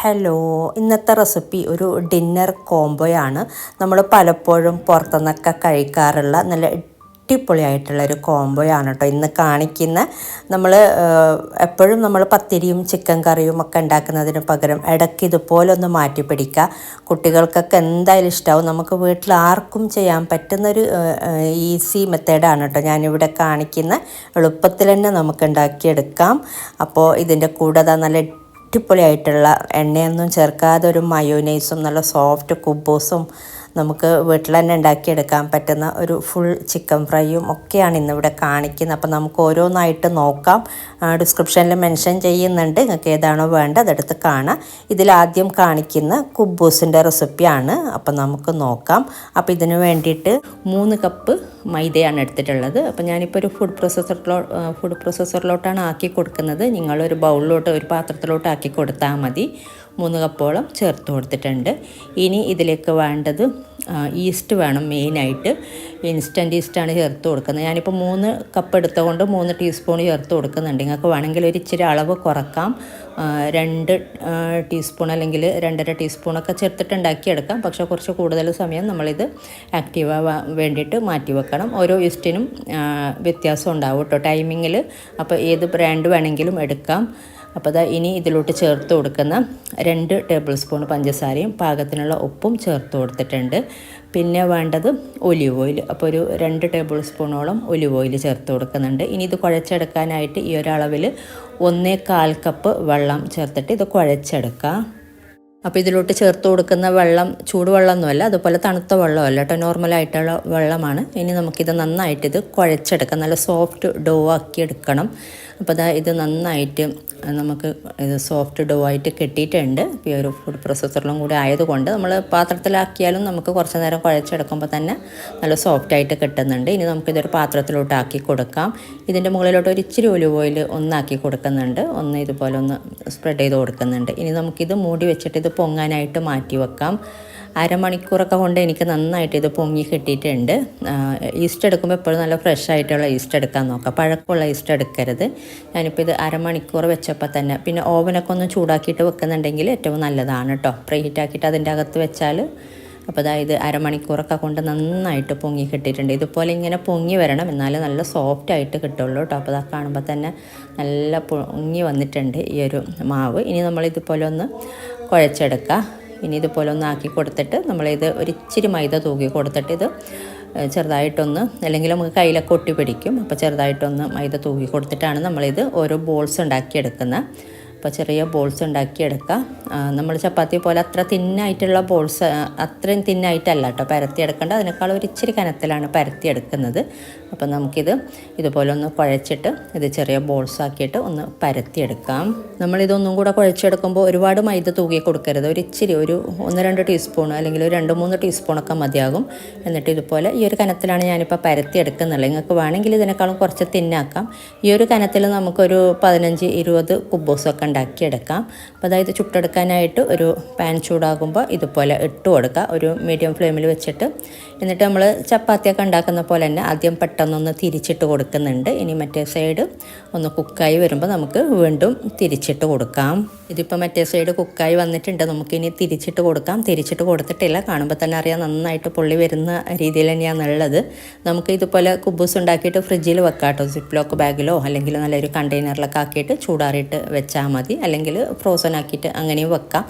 Hello, ഇന്നത്തെ recipe ഒരു dinner കോംബോയാണ്. നമ്മൾ പലപ്പോഴും പുറത്തുനിന്നൊക്കെ കഴിക്കാറുള്ള നല്ല അടിപൊളിയായിട്ടുള്ളൊരു കോംബോയാണ് കേട്ടോ ഇന്ന് കാണിക്കുന്ന. നമ്മൾ എപ്പോഴും നമ്മൾ പത്തിരിയും ചിക്കൻ കറിയും ഒക്കെ ഉണ്ടാക്കുന്നതിന് പകരം ഇടയ്ക്ക് ഇതുപോലെ ഒന്ന് മാറ്റി പിടിക്കുക. കുട്ടികൾക്കൊക്കെ എന്തായാലും ഇഷ്ടമാവും. നമുക്ക് വീട്ടിൽ ആർക്കും ചെയ്യാൻ പറ്റുന്നൊരു ഈസി മെത്തേഡാണ് കേട്ടോ ഞാനിവിടെ കാണിക്കുന്ന. എളുപ്പത്തിൽ തന്നെ നമുക്ക് ഉണ്ടാക്കിയെടുക്കാം. അപ്പോൾ ഇതിൻ്റെ കൂടെ നല്ല അടിപൊളിയായിട്ടുള്ള എണ്ണയൊന്നും ചേർക്കാതെ ഒരു മയോനൈസും നല്ല സോഫ്റ്റ് കുബൂസും നമുക്ക് വീട്ടിൽ തന്നെ ഉണ്ടാക്കിയെടുക്കാൻ പറ്റുന്ന ഒരു ഫുൾ ചിക്കൻ ഫ്രൈയും ഒക്കെയാണ് ഇന്നിവിടെ കാണിക്കുന്നത്. അപ്പോൾ നമുക്ക് ഓരോന്നായിട്ട് നോക്കാം. ഡിസ്ക്രിപ്ഷനിൽ മെൻഷൻ ചെയ്യുന്നുണ്ട്, നിങ്ങൾക്ക് ഏതാണോ വേണ്ടത് അതെടുത്ത് കാണാം. ഇതിലാദ്യം കാണിക്കുന്ന കുബൂസിൻ്റെ റെസിപ്പിയാണ്. അപ്പോൾ നമുക്ക് നോക്കാം. അപ്പോൾ ഇതിന് വേണ്ടിയിട്ട് 3 കപ്പ് മൈദയാണ് എടുത്തിട്ടുള്ളത്. അപ്പോൾ ഞാനിപ്പോൾ ഒരു ഫുഡ് പ്രോസസ്സറിലോട്ടാണ് ആക്കി കൊടുക്കുന്നത്. നിങ്ങളൊരു ബൗളിലോട്ട് ഒരു പാത്രത്തിലോട്ട് ആക്കി കൊടുത്താൽ മതി. 3 കപ്പോളം ചേർത്ത് കൊടുത്തിട്ടുണ്ട്. ഇനി ഇതിലേക്ക് വേണ്ടത് ഈസ്റ്റ് വേണം. മെയിനായിട്ട് ഇൻസ്റ്റൻറ്റ് ഈസ്റ്റാണ് ചേർത്ത് കൊടുക്കുന്നത്. ഞാനിപ്പോൾ 3 കപ്പ് എടുത്തുകൊണ്ട് 3 ടീസ്പൂൺ ചേർത്ത് കൊടുക്കുന്നുണ്ട്. നിങ്ങൾക്ക് വേണമെങ്കിൽ ഒരു ഇച്ചിരി അളവ് കുറക്കാം. 2 ടീസ്പൂൺ അല്ലെങ്കിൽ 2.5 ടീസ്പൂണൊക്കെ ചേർത്തിട്ട് ഉണ്ടാക്കിയെടുക്കാം. പക്ഷേ കുറച്ച് കൂടുതൽ സമയം നമ്മളിത് ആക്റ്റീവ് ആവാൻ വേണ്ടിയിട്ട് മാറ്റി വെക്കണം. ഓരോ ഈസ്റ്റിനും വ്യത്യാസം ഉണ്ടാവും കേട്ടോ ടൈമിങ്ങിൽ. അപ്പോൾ ഏത് ബ്രാൻഡ് വേണമെങ്കിലും എടുക്കാം. അപ്പോൾ ഇനി ഇതിലോട്ട് ചേർത്ത് കൊടുക്കുന്ന 2 ടേബിൾ സ്പൂൺ പഞ്ചസാരയും പാകത്തിനുള്ള ഉപ്പും ചേർത്ത് കൊടുത്തിട്ടുണ്ട്. പിന്നെ വേണ്ടത് ഒലിവ് ഓയിൽ. അപ്പോൾ ഒരു 2 ടേബിൾ സ്പൂണോളം ഒലിവ് ഓയിൽ ചേർത്ത് കൊടുക്കുന്നുണ്ട്. ഇനി ഇത് കുഴച്ചെടുക്കാനായിട്ട് ഈ ഒരളവിൽ 1/4 കപ്പ് വെള്ളം ചേർത്തിട്ട് ഇത് കുഴച്ചെടുക്കുക. അപ്പോൾ ഇതിലോട്ട് ചേർത്ത് കൊടുക്കുന്ന വെള്ളം ചൂടുവെള്ളമൊന്നുമല്ല, അതുപോലെ തണുത്ത വെള്ളമല്ല കേട്ടോ, നോർമലായിട്ടുള്ള വെള്ളമാണ്. ഇനി നമുക്കിത് നന്നായിട്ട് കുഴച്ചെടുക്കാം. നല്ല സോഫ്റ്റ് ഡോ ആക്കി എടുക്കണം. അപ്പോൾ ഇത് നന്നായിട്ട് നമുക്ക് ഇത് സോഫ്റ്റ് ഡോ ആയിട്ട് കിട്ടിയിട്ടുണ്ട്. ഈ ഒരു ഫുഡ് പ്രോസസ്സറിലും കൂടി ആയതുകൊണ്ട് നമ്മൾ പാത്രത്തിലാക്കിയാലും നമുക്ക് കുറച്ച് നേരം കുഴച്ചെടുക്കുമ്പോൾ തന്നെ നല്ല സോഫ്റ്റായിട്ട് കിട്ടുന്നുണ്ട്. ഇനി നമുക്കിതൊരു പാത്രത്തിലോട്ട് ആക്കി കൊടുക്കാം. ഇതിൻ്റെ മുകളിലോട്ട് ഒരു ഇച്ചിരി ഒലിവ് ഓയിൽ ഒന്നാക്കി കൊടുക്കുന്നുണ്ട്. ഇതുപോലെ ഒന്ന് സ്പ്രെഡ് ചെയ്ത് കൊടുക്കുന്നുണ്ട്. ഇനി നമുക്കിത് മൂടി വെച്ചിട്ട് ഇത് പൊങ്ങാനായിട്ട് മാറ്റി വെക്കാം. അരമണിക്കൂറൊക്കെ കൊണ്ട് എനിക്ക് നന്നായിട്ട് ഇത് പൊങ്ങി കിട്ടിയിട്ടുണ്ട്. ഈസ്റ്റ് എടുക്കുമ്പോൾ എപ്പോഴും നല്ല ഫ്രഷ് ആയിട്ടുള്ള ഈസ്റ്റ് എടുക്കാൻ നോക്കാം, പഴക്കമുള്ള ഈസ്റ്റ് എടുക്കരുത്. ഞാനിപ്പോൾ ഇത് അരമണിക്കൂർ വെച്ചപ്പോൾ തന്നെ, പിന്നെ ഓവനൊക്കെ ഒന്ന് ചൂടാക്കിയിട്ട് വെക്കുന്നുണ്ടെങ്കിൽ ഏറ്റവും നല്ലതാണ് കേട്ടോ. പ്രീ ഹീറ്റാക്കിയിട്ട് അതിൻ്റെ അകത്ത് വെച്ചാൽ. അപ്പോൾ ഇത് അരമണിക്കൂറൊക്കെ കൊണ്ട് നന്നായിട്ട് പൊങ്ങി കിട്ടിയിട്ടുണ്ട്. ഇതുപോലെ ഇങ്ങനെ പൊങ്ങി വരണം, എന്നാലും നല്ല സോഫ്റ്റായിട്ട് കിട്ടുള്ളൂ കേട്ടോ. അപ്പോൾ കാണുമ്പോൾ തന്നെ നല്ല പൊങ്ങി വന്നിട്ടുണ്ട് ഈ ഒരു മാവ്. ഇനി നമ്മളിതുപോലെ ഒന്ന് കുഴച്ചെടുക്കുക. ഇനി ഇതുപോലെ ഒന്ന് ആക്കി കൊടുത്തിട്ട് നമ്മളിത് ഒരിച്ചിരി മൈദ തൂക്കി കൊടുത്തിട്ട് ഇത് ചെറുതായിട്ടൊന്ന്, അല്ലെങ്കിൽ നമുക്ക് കയ്യിലൊക്കെ ഒട്ടി പിടിക്കും. അപ്പോൾ ചെറുതായിട്ടൊന്ന് മൈദ തൂക്കി കൊടുത്തിട്ടാണ് നമ്മളിത് ഓരോ ബോൾസ് ഉണ്ടാക്കിയെടുക്കുന്നത്. അപ്പോൾ ചെറിയ ബോൾസ് ഉണ്ടാക്കിയെടുക്കുക. നമ്മൾ ചപ്പാത്തി പോലെ അത്ര തിന്നായിട്ടുള്ള ബോൾസ്, അത്രയും തിന്നായിട്ടല്ല കേട്ടോ പരത്തിയെടുക്കേണ്ടത്. അതിനേക്കാൾ ഒരു ഇച്ചിരി കനത്തിലാണ് പരത്തിയെടുക്കുന്നത്. അപ്പോൾ നമുക്കിത് ഇതുപോലെ ഒന്ന് കുഴച്ചിട്ട് ഇത് ചെറിയ ബോൾസ് ആക്കിയിട്ട് ഒന്ന് പരത്തിയെടുക്കാം. നമ്മളിതൊന്നും കൂടെ കുഴച്ചെടുക്കുമ്പോൾ ഒരുപാട് മൈദ തൂക്കി കൊടുക്കരുത്. ഒരു ഇച്ചിരി, ഒരു 1-2 ടീസ്പൂൺ അല്ലെങ്കിൽ ഒരു 2-3 ടീസ്പൂണൊക്കെ മതിയാകും. എന്നിട്ട് ഇതുപോലെ ഈ ഒരു കനത്തിലാണ് ഞാനിപ്പോൾ പരത്തിയെടുക്കുന്നുള്ളത്. നിങ്ങൾക്ക് വേണമെങ്കിൽ ഇതിനേക്കാളും കുറച്ച് തിന്നാക്കാം. ഈ ഒരു കനത്തിൽ നമുക്കൊരു 15-20 കുബൂസൊക്കെ ഉണ്ടാക്കിയെടുക്കാം. അപ്പോൾ ചുട്ടെടുക്കാനായിട്ട് ഒരു പാൻ ചൂടാകുമ്പോൾ ഇതുപോലെ ഇട്ട് കൊടുക്കുക, ഒരു മീഡിയം ഫ്ലെയിമിൽ വെച്ചിട്ട്. എന്നിട്ട് നമ്മൾ ചപ്പാത്തിയൊക്കെ ഉണ്ടാക്കുന്ന പോലെ തന്നെ ആദ്യം പെട്ടെന്നൊന്ന് തിരിച്ചിട്ട് കൊടുക്കുന്നുണ്ട്. ഇനി മറ്റേ സൈഡ് ഒന്ന് കുക്കായി വരുമ്പോൾ നമുക്ക് വീണ്ടും തിരിച്ചിട്ട് കൊടുക്കാം. ഇതിപ്പോൾ മറ്റേ സൈഡ് കുക്കായി വന്നിട്ടുണ്ട്. നമുക്കിനി തിരിച്ചിട്ട് കൊടുക്കാം. തിരിച്ചിട്ട് കൊടുത്തിട്ടില്ല, കാണുമ്പോൾ തന്നെ അറിയാം നന്നായിട്ട് പൊള്ളി വരുന്ന രീതിയിൽ തന്നെയാണുള്ളത്. നമുക്ക് ഇതുപോലെ കുബൂസ് ഉണ്ടാക്കിയിട്ട് ഫ്രിഡ്ജിൽ വെക്കാം കേട്ടോ. സിപ്പ് ലോക്ക് ബാഗിലോ അല്ലെങ്കിൽ നല്ലൊരു കണ്ടെയ്നറിലൊക്കെ ആക്കിയിട്ട് ചൂടാറിയിട്ട് വെച്ചാൽ മതി. അല്ലെങ്കിൽ ഫ്രോസൺ ആക്കിയിട്ട് അങ്ങനെയും വെക്കാം.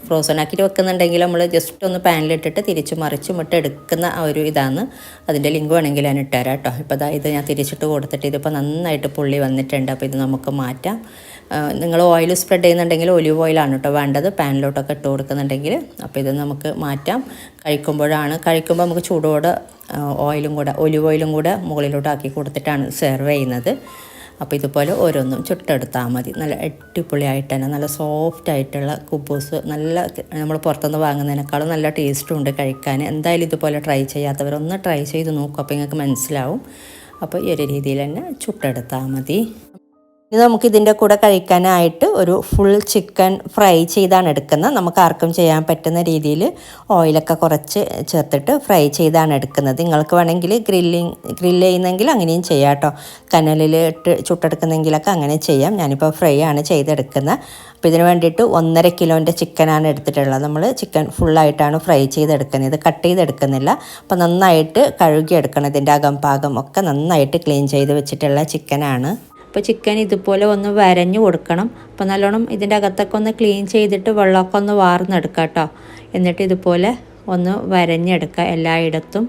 ഫ്രോസൺ ആക്കിയിട്ട് വെക്കുന്നുണ്ടെങ്കിൽ നമ്മൾ ജസ്റ്റ് ഒന്ന് പാനിലിട്ടിട്ട് തിരിച്ച് മറിച്ചും ഇട്ട് എടുക്കുന്ന ആ ഒരു ഇതാണ്. അതിൻ്റെ ലിങ്ക് വേണമെങ്കിൽ ഞാൻ ഇട്ടുതരാം കേട്ടോ. ഇപ്പോൾ ഇത് ഞാൻ തിരിച്ചിട്ട് കൊടുത്തിട്ട് ഇതിപ്പോൾ നന്നായിട്ട് പൊള്ളി വന്നിട്ടുണ്ട്. അപ്പോൾ ഇത് നമുക്ക് മാറ്റാം. നിങ്ങൾ ഓയിൽ സ്പ്രെഡ് ചെയ്യുന്നുണ്ടെങ്കിൽ ഒലിവ് ഓയിലാണ് കേട്ടോ വേണ്ടത്, പാനിലോട്ടൊക്കെ ഇട്ട് കൊടുക്കുന്നുണ്ടെങ്കിൽ. അപ്പോൾ ഇത് നമുക്ക് മാറ്റാം. കഴിക്കുമ്പോൾ നമുക്ക് ചൂടോടെ ഒലിവ് ഓയിലും കൂടെ മുകളിലോട്ട് ആക്കി കൊടുത്തിട്ടാണ് സെർവ് ചെയ്യുന്നത്. അപ്പോൾ ഇതുപോലെ ഓരോന്നും ചുട്ടെടുത്താൽ മതി. നല്ല അടിപൊളിയായിട്ട് തന്നെ നല്ല സോഫ്റ്റായിട്ടുള്ള കുബൂസ്, നല്ല നമ്മൾ പുറത്തുനിന്ന് വാങ്ങുന്നതിനേക്കാളും നല്ല ടേസ്റ്റും ഉണ്ട് കഴിക്കാൻ. എന്തായാലും ഇതുപോലെ ട്രൈ ചെയ്യാത്തവരൊന്ന് ട്രൈ ചെയ്ത് നോക്കും, അപ്പോൾ നിങ്ങൾക്ക് മനസ്സിലാവും. അപ്പോൾ ഈ ഒരു രീതിയിൽ തന്നെ ചുട്ടെടുത്താൽ മതി. ഇനി നമുക്ക് ഇതിൻ്റെ കൂടെ കഴിക്കാനായിട്ട് ഒരു ഫുൾ ചിക്കൻ ഫ്രൈ ചെയ്താണ് എടുക്കുന്നത്. നമുക്ക് ആർക്കും ചെയ്യാൻ പറ്റുന്ന രീതിയിൽ ഓയിലൊക്കെ കുറച്ച് ചേർത്തിട്ട് ഫ്രൈ ചെയ്താണ് എടുക്കുന്നത്. നിങ്ങൾക്ക് വേണമെങ്കിൽ ഗ്രില്ല് ചെയ്യുന്നെങ്കിൽ അങ്ങനെയും ചെയ്യാം കേട്ടോ. കനലിൽ ഇട്ട് ചുട്ടെടുക്കുന്നെങ്കിലൊക്കെ അങ്ങനെ ചെയ്യാം. ഞാനിപ്പോൾ ഫ്രൈ ആണ് ചെയ്തെടുക്കുന്നത്. അപ്പോൾ ഇതിന് വേണ്ടിയിട്ട് 1.5 കിലോൻ്റെ ചിക്കനാണ് എടുത്തിട്ടുള്ളത്. നമ്മൾ ചിക്കൻ ഫുള്ളായിട്ടാണ് ഫ്രൈ ചെയ്തെടുക്കുന്നത്, ഇത് കട്ട് ചെയ്തെടുക്കുന്നില്ല. അപ്പോൾ നന്നായിട്ട് കഴുകിയെടുക്കണം. ഇതിൻ്റെ അകം ഒക്കെ നന്നായിട്ട് ക്ലീൻ ചെയ്ത് വെച്ചിട്ടുള്ള ചിക്കനാണ്. അപ്പോൾ ചിക്കൻ ഇതുപോലെ ഒന്ന് വരഞ്ഞു കൊടുക്കണം. അപ്പോൾ നല്ലോണം ഇതിൻ്റെ അകത്തൊക്കെ ഒന്ന് ക്ലീൻ ചെയ്തിട്ട് വെള്ളമൊക്കെ ഒന്ന് വാർന്നെടുക്കാം കേട്ടോ. എന്നിട്ട് ഇതുപോലെ ഒന്ന് വരഞ്ഞെടുക്കുക എല്ലായിടത്തും.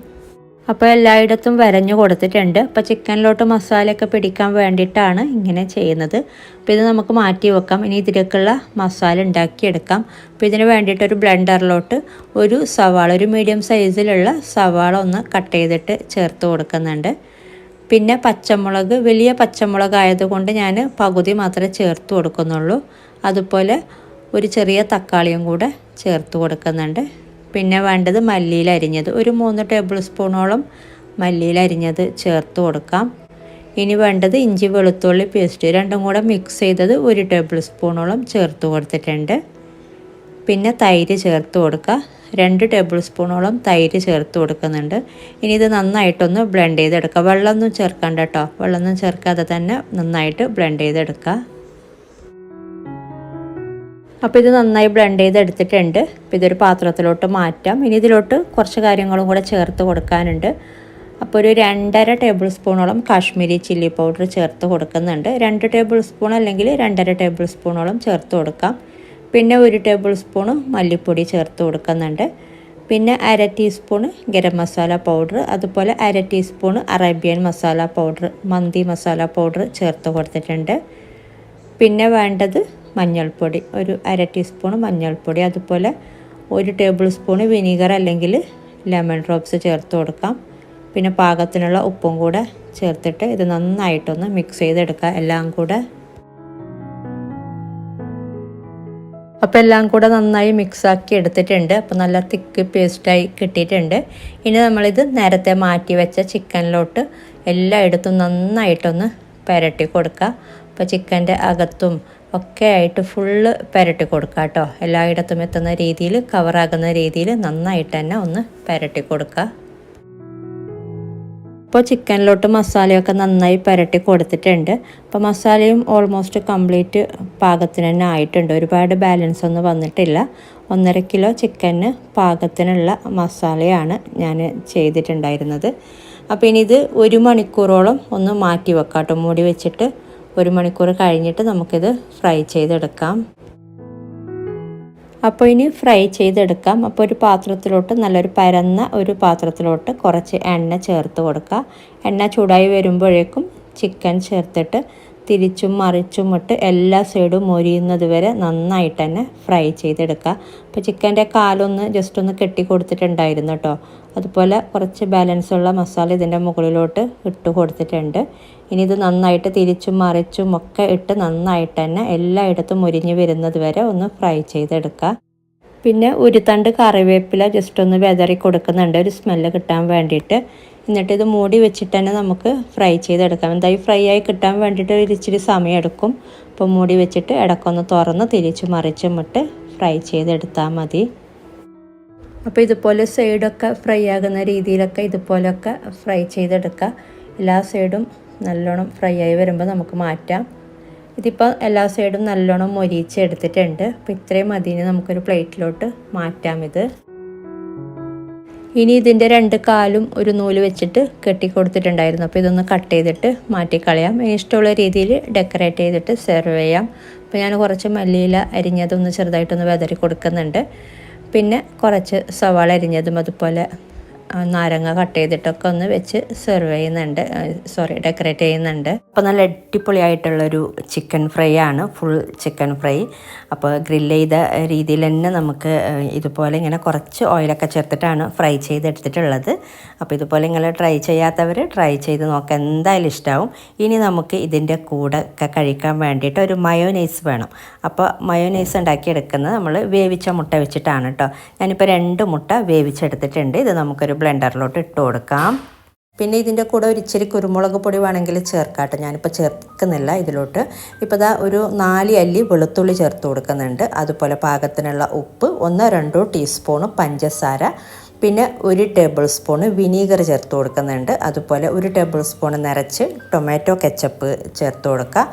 അപ്പോൾ എല്ലായിടത്തും വരഞ്ഞു കൊടുത്തിട്ടുണ്ട്. അപ്പോൾ ചിക്കനിലോട്ട് മസാലയൊക്കെ പിടിക്കാൻ വേണ്ടിയിട്ടാണ് ഇങ്ങനെ ചെയ്യുന്നത്. അപ്പോൾ ഇത് നമുക്ക് മാറ്റി വെക്കാം. ഇനി ഇതിലേക്കുള്ള മസാല ഉണ്ടാക്കിയെടുക്കാം. അപ്പോൾ ഇതിന് വേണ്ടിയിട്ട് ഒരു ബ്ലെൻഡറിലോട്ട് ഒരു സവാള, ഒരു മീഡിയം സൈസിലുള്ള സവാള ഒന്ന് കട്ട് ചെയ്തിട്ട് ചേർത്ത് കൊടുക്കുന്നുണ്ട്. പിന്നെ പച്ചമുളക്, വലിയ പച്ചമുളക് ആയതുകൊണ്ട് ഞാൻ പകുതി മാത്രമേ ചേർത്ത് കൊടുക്കുന്നുള്ളൂ. അതുപോലെ ഒരു ചെറിയ തക്കാളിയും കൂടെ ചേർത്ത് കൊടുക്കുന്നുണ്ട്. പിന്നെ വേണ്ടത് മല്ലിയില അരിഞ്ഞത്, ഒരു 3 ടേബിൾ സ്പൂണോളം മല്ലിയില അരിഞ്ഞത് ചേർത്ത് കൊടുക്കാം. ഇനി വേണ്ടത് ഇഞ്ചി വെളുത്തുള്ളി പേസ്റ്റ്, രണ്ടും കൂടെ മിക്സ് ചെയ്തത് 1 ടേബിൾ സ്പൂണോളം ചേർത്ത് കൊടുത്തിട്ടുണ്ട്. പിന്നെ തൈര് ചേർത്ത് കൊടുക്കുക, 2 ടേബിൾ സ്പൂണോളം തൈര് ചേർത്ത് കൊടുക്കുന്നുണ്ട്. ഇനി ഇത് നന്നായിട്ടൊന്ന് ബ്ലെൻഡ് ചെയ്തെടുക്കുക. വെള്ളമൊന്നും ചേർക്കണ്ട കേട്ടോ, വെള്ളമൊന്നും ചേർക്കാതെ തന്നെ നന്നായിട്ട് ബ്ലെൻഡ് ചെയ്തെടുക്കുക. അപ്പോൾ ഇത് നന്നായി ബ്ലെൻഡ് ചെയ്തെടുത്തിട്ടുണ്ട്. അപ്പോൾ ഇതൊരു പാത്രത്തിലോട്ട് മാറ്റാം. ഇനി ഇതിലോട്ട് കുറച്ച് കാര്യങ്ങളും കൂടെ ചേർത്ത് കൊടുക്കാനുണ്ട്. അപ്പോൾ ഒരു 2.5 ടേബിൾ സ്പൂണോളം കാശ്മീരി ചില്ലി പൗഡർ ചേർത്ത് കൊടുക്കുന്നുണ്ട്. 2 ടേബിൾ സ്പൂൺ അല്ലെങ്കിൽ 2.5 ടേബിൾ സ്പൂണോളം ചേർത്ത് കൊടുക്കാം. പിന്നെ 1 ടേബിൾ സ്പൂണ് മല്ലിപ്പൊടി ചേർത്ത് കൊടുക്കുന്നുണ്ട്. പിന്നെ 1/2 ടീസ്പൂണ് ഗരം മസാല പൗഡർ, അതുപോലെ 1/2 ടീസ്പൂണ് അറേബ്യൻ മസാല പൗഡർ, മന്തി മസാല പൗഡർ ചേർത്ത് കൊടുത്തിട്ടുണ്ട്. പിന്നെ വേണ്ടത് മഞ്ഞൾപ്പൊടി, ഒരു 1/2 ടീസ്പൂണ് മഞ്ഞൾപ്പൊടി, അതുപോലെ 1 ടേബിൾ സ്പൂണ് വിനീഗർ അല്ലെങ്കിൽ ലെമൺ ഡ്രോപ്സ് ചേർത്ത് കൊടുക്കാം. പിന്നെ പാകത്തിനുള്ള ഉപ്പും കൂടെ ചേർത്തിട്ട് ഇത് നന്നായിട്ടൊന്ന് മിക്സ് ചെയ്തെടുക്കുക എല്ലാം കൂടെ. അപ്പോൾ എല്ലാം കൂടെ നന്നായി മിക്സാക്കി എടുത്തിട്ടുണ്ട്. അപ്പോൾ നല്ല തിക്ക് പേസ്റ്റായി കിട്ടിയിട്ടുണ്ട്. ഇനി നമ്മളിത് നേരത്തെ മാറ്റി വെച്ച ചിക്കനിലോട്ട് എല്ലായിടത്തും നന്നായിട്ടൊന്ന് പുരട്ടി കൊടുക്കുക. അപ്പോൾ ചിക്കൻ്റെ അകത്തും ഒക്കെ ആയിട്ട് ഫുള്ള് പുരട്ടി കൊടുക്കുക കേട്ടോ. എല്ലായിടത്തും എത്തുന്ന രീതിയിൽ, കവറാകുന്ന രീതിയിൽ നന്നായിട്ട് തന്നെ ഒന്ന് പുരട്ടി കൊടുക്കുക. അപ്പോൾ ചിക്കനിലോട്ട് മസാലയൊക്കെ നന്നായി പുരട്ടി കൊടുത്തിട്ടുണ്ട്. അപ്പോൾ മസാലയും ഓൾമോസ്റ്റ് കംപ്ലീറ്റ് പാകത്തിന് തന്നെ ആയിട്ടുണ്ട്. ഒരുപാട് ബാലൻസ് ഒന്നും വന്നിട്ടില്ല. 1.5 കിലോ ചിക്കന് പാകത്തിനുള്ള മസാലയാണ് ഞാൻ ചെയ്തിട്ടുണ്ടായിരുന്നത്. അപ്പോൾ ഇനി ഇത് 1 മണിക്കൂറോളം ഒന്ന് മാറ്റി വെക്കാം കേട്ടോ. മൂടി വെച്ചിട്ട് 1 മണിക്കൂർ കഴിഞ്ഞിട്ട് നമുക്കിത് ഫ്രൈ ചെയ്തെടുക്കാം. അപ്പോൾ ഇനി ഫ്രൈ ചെയ്തെടുക്കാം. അപ്പോൾ ഒരു പാത്രത്തിലോട്ട്, നല്ലൊരു പരന്ന ഒരു പാത്രത്തിലോട്ട് കുറച്ച് എണ്ണ ചേർത്ത് കൊടുക്കുക. എണ്ണ ചൂടായി വരുമ്പോഴേക്കും ചിക്കൻ ചേർത്തിട്ട് തിരിച്ചും മറിച്ചും ഇട്ട് എല്ലാ സൈഡും മൊരിയുന്നത് വരെ നന്നായിട്ട് തന്നെ ഫ്രൈ ചെയ്തെടുക്കുക. അപ്പോൾ ചിക്കൻ്റെ കാലൊന്ന് ജസ്റ്റ് ഒന്ന് കെട്ടി കൊടുത്തിട്ടുണ്ടായിരുന്നു കേട്ടോ. അതുപോലെ കുറച്ച് ബാലൻസ് ഉള്ള മസാല ഇതിൻ്റെ മുകളിലോട്ട് ഇട്ട് കൊടുത്തിട്ടുണ്ട്. ഇനി ഇത് നന്നായിട്ട് തിരിച്ചും മറിച്ചും ഒക്കെ ഇട്ട് നന്നായിട്ട് തന്നെ എല്ലായിടത്തും മുരിഞ്ഞ് വരുന്നത് വരെ ഒന്ന് ഫ്രൈ ചെയ്തെടുക്കുക. പിന്നെ 1 തണ്ട് കറിവേപ്പില ജസ്റ്റ് ഒന്ന് വെതറി കൊടുക്കുന്നുണ്ട്, ഒരു സ്മെല്ല് കിട്ടാൻ വേണ്ടിയിട്ട്. എന്നിട്ട് ഇത് മൂടി വെച്ചിട്ട് തന്നെ നമുക്ക് ഫ്രൈ ചെയ്തെടുക്കാം. എന്തായാലും ഫ്രൈ ആയി കിട്ടാൻ വേണ്ടിയിട്ട് ഇച്ചിരി സമയം എടുക്കും. അപ്പോൾ മൂടി വെച്ചിട്ട് ഇടയ്ക്കൊന്ന് തുറന്ന് തിരിച്ചും മറിച്ചും ഇട്ട് ഫ്രൈ ചെയ്തെടുത്താൽ മതി. അപ്പോൾ ഇതുപോലെ സൈഡൊക്കെ ഫ്രൈ ആകുന്ന രീതിയിലൊക്കെ ഇതുപോലെയൊക്കെ ഫ്രൈ ചെയ്തെടുക്കുക. എല്ലാ സൈഡും നല്ലോണം ഫ്രൈ ആയി വരുമ്പോൾ നമുക്ക് മാറ്റാം. ഇതിപ്പോൾ എല്ലാ സൈഡും നല്ലോണം മൊരിച്ചെടുത്തിട്ടുണ്ട്. അപ്പോൾ ഇത്രയും മതിന് നമുക്കൊരു പ്ലേറ്റിലോട്ട് മാറ്റാം ഇത്. ഇനി ഇതിൻ്റെ 2 കാലും ഒരു നൂല് വെച്ചിട്ട് കെട്ടി കൊടുത്തിട്ടുണ്ടായിരുന്നു. അപ്പോൾ ഇതൊന്ന് കട്ട് ചെയ്തിട്ട് മാറ്റിക്കളയാം. ഇഷ്ടമുള്ള രീതിയിൽ ഡെക്കറേറ്റ് ചെയ്തിട്ട് സെർവ് ചെയ്യാം. അപ്പോൾ ഞാൻ കുറച്ച് മല്ലിയില അരിഞ്ഞതൊന്ന് ചെറുതായിട്ടൊന്ന് വെതറി കൊടുക്കുന്നുണ്ട്. പിന്നെ കുറച്ച് സവാള അരിഞ്ഞതും അതുപോലെ നാരങ്ങ കട്ട് ചെയ്തിട്ടൊക്കെ ഒന്ന് വെച്ച് സെർവ് ചെയ്യുന്നുണ്ട്, ഡെക്കറേറ്റ് ചെയ്യുന്നുണ്ട്. അപ്പോൾ നല്ല അടിപൊളിയായിട്ടുള്ളൊരു ചിക്കൻ ഫ്രൈ ആണ്, ഫുൾ ചിക്കൻ ഫ്രൈ. അപ്പോൾ ഗ്രില്ല് ചെയ്ത രീതിയിൽ തന്നെ നമുക്ക് ഇതുപോലെ ഇങ്ങനെ കുറച്ച് ഓയിലൊക്കെ ചേർത്തിട്ടാണ് ഫ്രൈ ചെയ്തെടുത്തിട്ടുള്ളത്. അപ്പോൾ ഇതുപോലെ നിങ്ങൾ ട്രൈ ചെയ്യാത്തവർ ട്രൈ ചെയ്ത് നോക്കുക, എന്തായാലും ഇഷ്ടമാവും. ഇനി നമുക്ക് ഇതിൻ്റെ കൂടെ ഒക്കെ കഴിക്കാൻ വേണ്ടിയിട്ട് ഒരു മയോനൈസ് വേണം. അപ്പോൾ മയോനൈസ് ഉണ്ടാക്കിയെടുക്കുന്നത് നമ്മൾ വേവിച്ച മുട്ട വെച്ചിട്ടാണ് കേട്ടോ. ഞാനിപ്പോൾ 2 മുട്ട വേവിച്ചെടുത്തിട്ടുണ്ട്. ഇത് നമുക്കൊരു ബ്ലെൻഡറിലോട്ട് ഇട്ട് കൊടുക്കാം. പിന്നെ ഇതിൻ്റെ കൂടെ ഒരു ഇച്ചിരി കുരുമുളക് പൊടി വേണമെങ്കിൽ ചേർക്കാട്ടെ, ഞാനിപ്പോൾ ചേർക്കുന്നില്ല ഇതിലോട്ട്. ഇപ്പോൾ ഇതാ ഒരു 4 അല്ലി വെളുത്തുള്ളി ചേർത്ത് കൊടുക്കുന്നുണ്ട്. അതുപോലെ പാകത്തിനുള്ള ഉപ്പ്, 1-2 ടീസ്പൂണ് പഞ്ചസാര, പിന്നെ 1 ടേബിൾ സ്പൂണ് വിനീഗർ ചേർത്ത് കൊടുക്കുന്നുണ്ട്. അതുപോലെ 1 ടേബിൾ സ്പൂൺ നിറച്ച് ടൊമാറ്റോ കെച്ചപ്പ് ചേർത്ത് കൊടുക്കുക.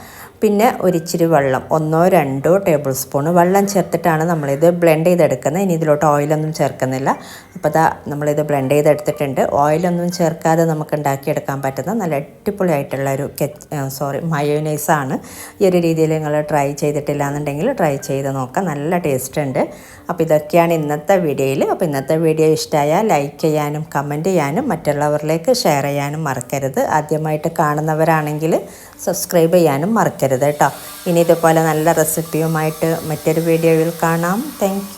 പിന്നെ ഒരിച്ചിരി വെള്ളം, 1-2 ടേബിൾ സ്പൂൺ വെള്ളം ചേർത്തിട്ടാണ് നമ്മളിത് ബ്ലെൻഡ് ചെയ്തെടുക്കുന്നത്. ഇനി ഇതിലോട്ട് ഓയിലൊന്നും ചേർക്കുന്നില്ല. അപ്പോൾ നമ്മളിത് ബ്ലെൻഡ് ചെയ്തെടുത്തിട്ടുണ്ട്. ഓയിലൊന്നും ചേർക്കാതെ നമുക്ക് ഉണ്ടാക്കിയെടുക്കാൻ പറ്റുന്ന നല്ല അടിപൊളിയായിട്ടുള്ള ഒരു മയോനൈസാണ്. ഈ ഒരു രീതിയിൽ നിങ്ങൾ ട്രൈ ചെയ്തിട്ടില്ല എന്നുണ്ടെങ്കിൽ ട്രൈ ചെയ്ത് നോക്കാം, നല്ല ടേസ്റ്റ് ഉണ്ട്. അപ്പോൾ ഇതൊക്കെയാണ് ഇന്നത്തെ വീഡിയോയിൽ. അപ്പോൾ ഇന്നത്തെ വീഡിയോ ഇഷ്ടമായാൽ ലൈക്ക് ചെയ്യാനും കമൻറ്റ് ചെയ്യാനും മറ്റുള്ളവരിലേക്ക് ഷെയർ ചെയ്യാനും മറക്കരുത്. ആദ്യമായിട്ട് കാണുന്നവരാണെങ്കിൽ സബ്സ്ക്രൈബ് ചെയ്യാനും മറക്കരുത് കേട്ടോ. ഇനി ഇതുപോലെ നല്ല റെസിപ്പിയുമായിട്ട് മറ്റൊരു വീഡിയോയിൽ കാണാം. താങ്ക്